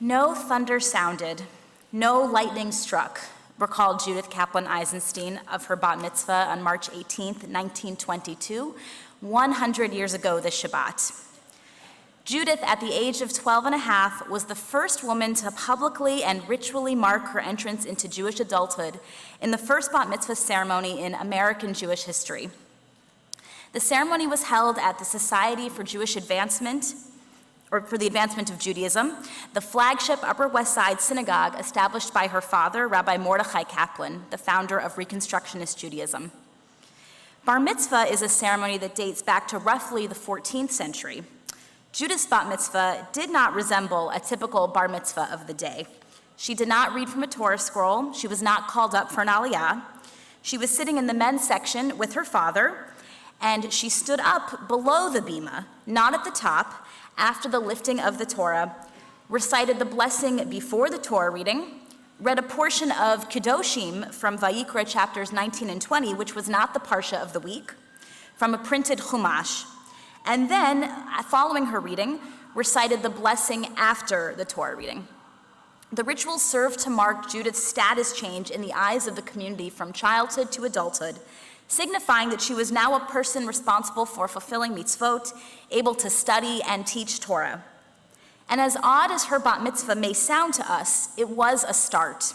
No thunder sounded, no lightning struck, recalled Judith Kaplan Eisenstein of her Bat Mitzvah on March 18th, 1922, 100 years ago this Shabbat. Judith, at the age of 12 and a half, was the first woman to publicly and ritually mark her entrance into Jewish adulthood in the first Bat Mitzvah ceremony in American Jewish history. The ceremony was held at the Society for Jewish Advancement, or for the Advancement of Judaism, the flagship Upper West Side synagogue established by her father, Rabbi Mordechai Kaplan, the founder of Reconstructionist Judaism. Bar mitzvah is a ceremony that dates back to roughly the 14th century. Judith's bat mitzvah did not resemble a typical bar mitzvah of the day. She did not read from a Torah scroll. She was not called up for an aliyah. She was sitting in the men's section with her father, and she stood up below the bima, not at the top, after the lifting of the Torah, recited the blessing before the Torah reading, read a portion of Kedoshim from Vayikra chapters 19 and 20, which was not the parsha of the week, from a printed Chumash, and then, following her reading, recited the blessing after the Torah reading. The ritual served to mark Judith's status change in the eyes of the community from childhood to adulthood, signifying that she was now a person responsible for fulfilling mitzvot, able to study and teach Torah. And as odd as her bat mitzvah may sound to us, it was a start.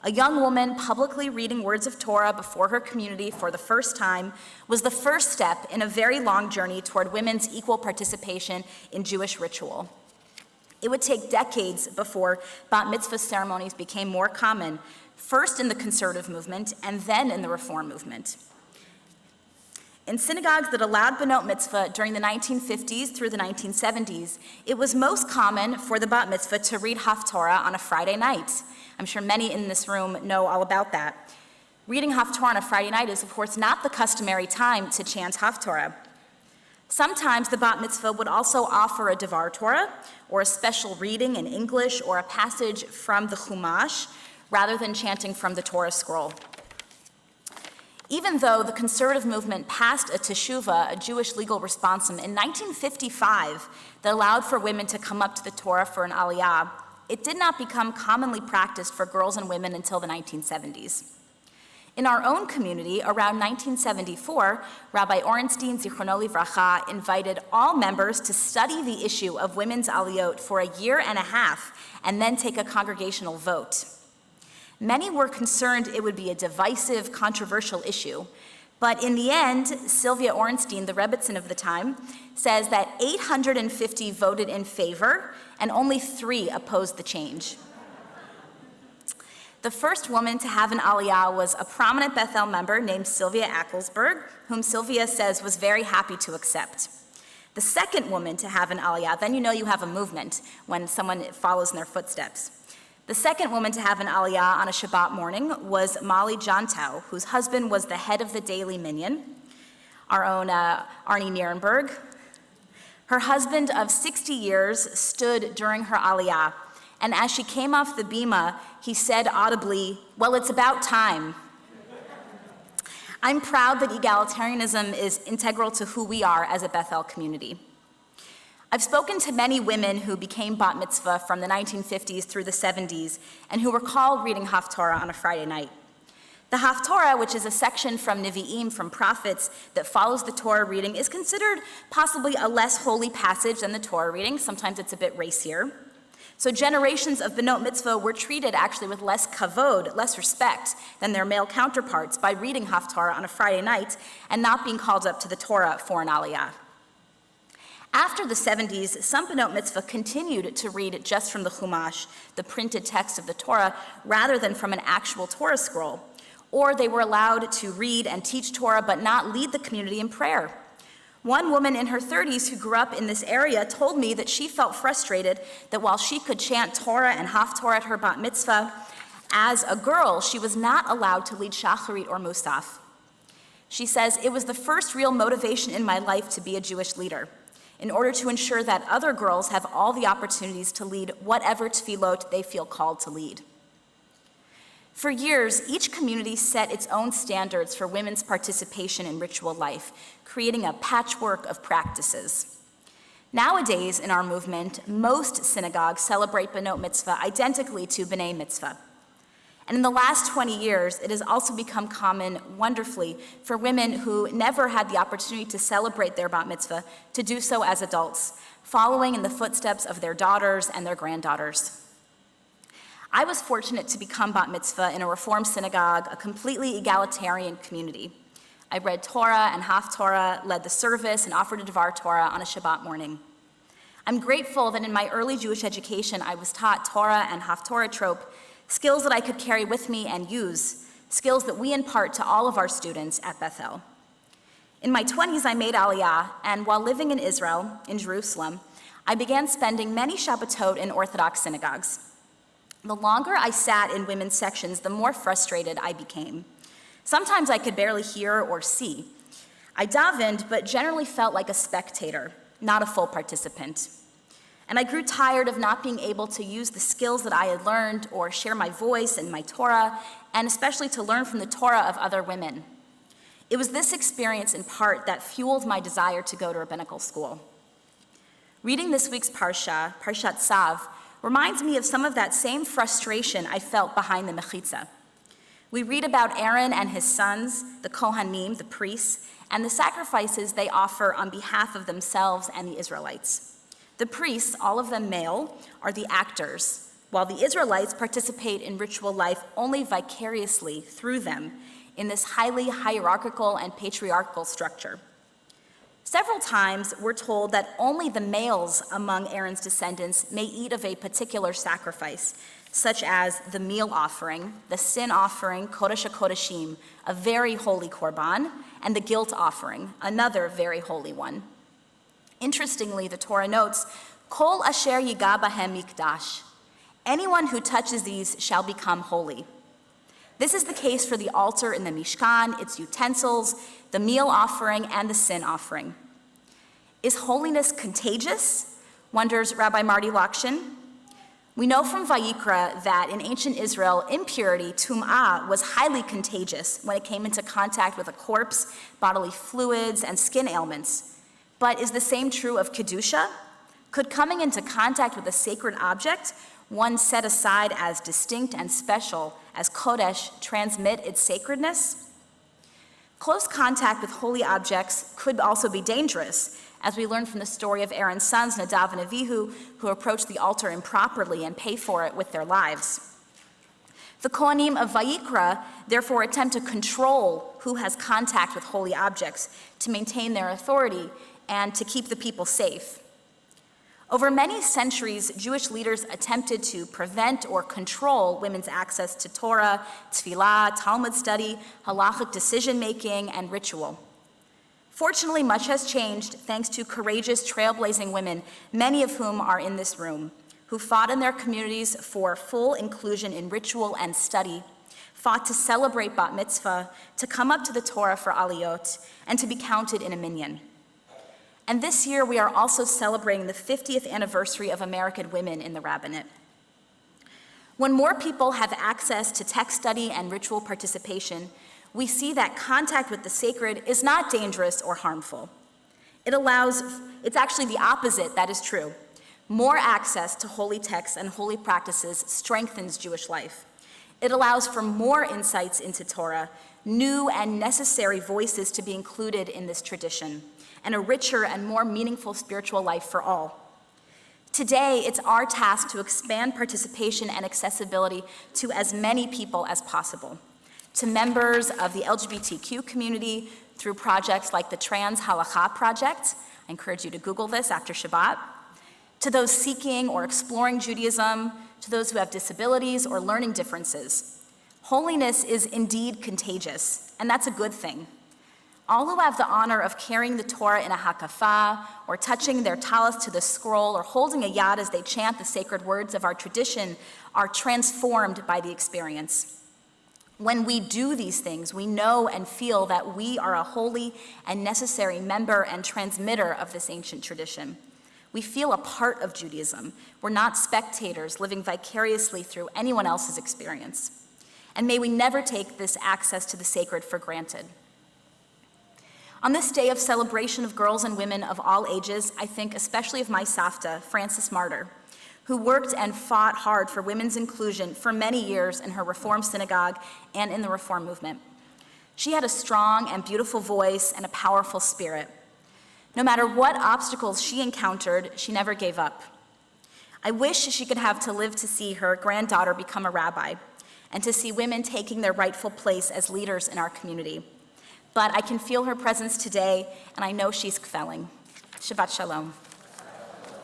A young woman publicly reading words of Torah before her community for the first time was the first step in a very long journey toward women's equal participation in Jewish ritual. It would take decades before bat mitzvah ceremonies became more common, first in the conservative movement and then in the reform movement. In synagogues that allowed benot mitzvah during the 1950s through the 1970s, it was most common for the bat mitzvah to read Haftorah on a Friday night. I'm sure many in this room know all about that. Reading Haftorah on a Friday night is, of course, not the customary time to chant Haftorah. Sometimes the bat mitzvah would also offer a Devar Torah, or a special reading in English, or a passage from the Chumash, rather than chanting from the Torah scroll. Even though the conservative movement passed a teshuvah, a Jewish legal responsum, in 1955 that allowed for women to come up to the Torah for an aliyah, it did not become commonly practiced for girls and women until the 1970s. In our own community, around 1974, Rabbi Orenstein, Zichrono Livracha, invited all members to study the issue of women's aliyot for a year and a half and then take a congregational vote. Many were concerned it would be a divisive, controversial issue, but in the end, Sylvia Orenstein, the Rebbitzin of the time, says that 850 voted in favor and only 3 opposed the change. The first woman to have an aliyah was a prominent Bethel member named Sylvia Acklesberg, whom Sylvia says was very happy to accept. The second woman to have an aliyah, then you know you have a movement when someone follows in their footsteps. The second woman to have an aliyah on a Shabbat morning was Molly Jontau, whose husband was the head of the Daily Minyan, our own Arnie Nierenberg. Her husband of 60 years stood during her aliyah, and as she came off the bima, he said audibly, "Well, it's about time." I'm proud that egalitarianism is integral to who we are as a Bethel community. I've spoken to many women who became bat mitzvah from the 1950s through the 70s and who recall reading Haftorah on a Friday night. The Haftorah, which is a section from Nevi'im, from prophets, that follows the Torah reading, is considered possibly a less holy passage than the Torah reading. Sometimes it's a bit racier. So generations of benot mitzvah were treated actually with less kavod, less respect than their male counterparts by reading Haftorah on a Friday night and not being called up to the Torah for an aliyah. After the 70s, some benot mitzvah continued to read just from the Chumash, the printed text of the Torah, rather than from an actual Torah scroll. Or they were allowed to read and teach Torah but not lead the community in prayer. One woman in her 30s who grew up in this area told me that she felt frustrated that while she could chant Torah and Haftorah at her bat mitzvah, as a girl, she was not allowed to lead Shacharit or Musaf. She says, "It was the first real motivation in my life to be a Jewish leader, in order to ensure that other girls have all the opportunities to lead whatever tefillot they feel called to lead." For years, each community set its own standards for women's participation in ritual life, creating a patchwork of practices. Nowadays, in our movement, most synagogues celebrate Banot Mitzvah identically to B'nai Mitzvah. And in the last 20 years, it has also become common, wonderfully, for women who never had the opportunity to celebrate their Bat Mitzvah to do so as adults, following in the footsteps of their daughters and their granddaughters. I was fortunate to become Bat Mitzvah in a Reform synagogue, a completely egalitarian community. I read Torah and Haftorah, led the service, and offered a Devar Torah on a Shabbat morning. I'm grateful that in my early Jewish education, I was taught Torah and Haftorah trope, skills that I could carry with me and use, skills that we impart to all of our students at Bethel. In my 20s, I made Aliyah, and while living in Israel, in Jerusalem, I began spending many Shabbatot in Orthodox synagogues. The longer I sat in women's sections, the more frustrated I became. Sometimes I could barely hear or see. I davened, but generally felt like a spectator, not a full participant. And I grew tired of not being able to use the skills that I had learned or share my voice and my Torah, and especially to learn from the Torah of other women. It was this experience in part that fueled my desire to go to rabbinical school. Reading this week's Parsha, Parshat Tzav, reminds me of some of that same frustration I felt behind the Mechitza. We read about Aaron and his sons, the Kohanim, the priests, and the sacrifices they offer on behalf of themselves and the Israelites. The priests, all of them male, are the actors, while the Israelites participate in ritual life only vicariously through them in this highly hierarchical and patriarchal structure. Several times, we're told that only the males among Aaron's descendants may eat of a particular sacrifice, such as the meal offering, the sin offering, Kodesh HaKodeshim, a very holy korban, and the guilt offering, another very holy one. Interestingly, the Torah notes, Kol asher yiga bahem mikdash. Anyone who touches these shall become holy. This is the case for the altar in the Mishkan, its utensils, the meal offering, and the sin offering. Is holiness contagious? Wonders Rabbi Marder Lakshin. We know from Vayikra that in ancient Israel, impurity, tum'ah, was highly contagious when it came into contact with a corpse, bodily fluids, and skin ailments. But is the same true of Kedusha? Could coming into contact with a sacred object, one set aside as distinct and special as Kodesh, transmit its sacredness? Close contact with holy objects could also be dangerous, as we learn from the story of Aaron's sons, Nadav and Avihu, who approach the altar improperly and pay for it with their lives. The Kohanim of Vayikra therefore attempt to control who has contact with holy objects to maintain their authority and to keep the people safe. Over many centuries, Jewish leaders attempted to prevent or control women's access to Torah, tefillah, Talmud study, halachic decision-making, and ritual. Fortunately, much has changed thanks to courageous, trailblazing women, many of whom are in this room, who fought in their communities for full inclusion in ritual and study, fought to celebrate Bat Mitzvah, to come up to the Torah for Aliyot, and to be counted in a minyan. And this year, we are also celebrating the 50th anniversary of American women in the rabbinate. When more people have access to text study and ritual participation, we see that contact with the sacred is not dangerous or harmful. It's actually the opposite that is true. More access to holy texts and holy practices strengthens Jewish life. It allows for more insights into Torah, new and necessary voices to be included in this tradition, and a richer and more meaningful spiritual life for all. Today, it's our task to expand participation and accessibility to as many people as possible, to members of the LGBTQ community through projects like the Trans Halakha Project. I encourage you to Google this after Shabbat. To those seeking or exploring Judaism, to those who have disabilities or learning differences. Holiness is indeed contagious, and that's a good thing. All who have the honor of carrying the Torah in a hakafah, or touching their talis to the scroll, or holding a yad as they chant the sacred words of our tradition are transformed by the experience. When we do these things, we know and feel that we are a holy and necessary member and transmitter of this ancient tradition. We feel a part of Judaism. We're not spectators living vicariously through anyone else's experience. And may we never take this access to the sacred for granted. On this day of celebration of girls and women of all ages, I think especially of my Savta, Frances Marder, who worked and fought hard for women's inclusion for many years in her Reform synagogue and in the Reform movement. She had a strong and beautiful voice and a powerful spirit. No matter what obstacles she encountered, she never gave up. I wish she could have to live to see her granddaughter become a rabbi and to see women taking their rightful place as leaders in our community. But I can feel her presence today, and I know she's kvelling. Shabbat shalom.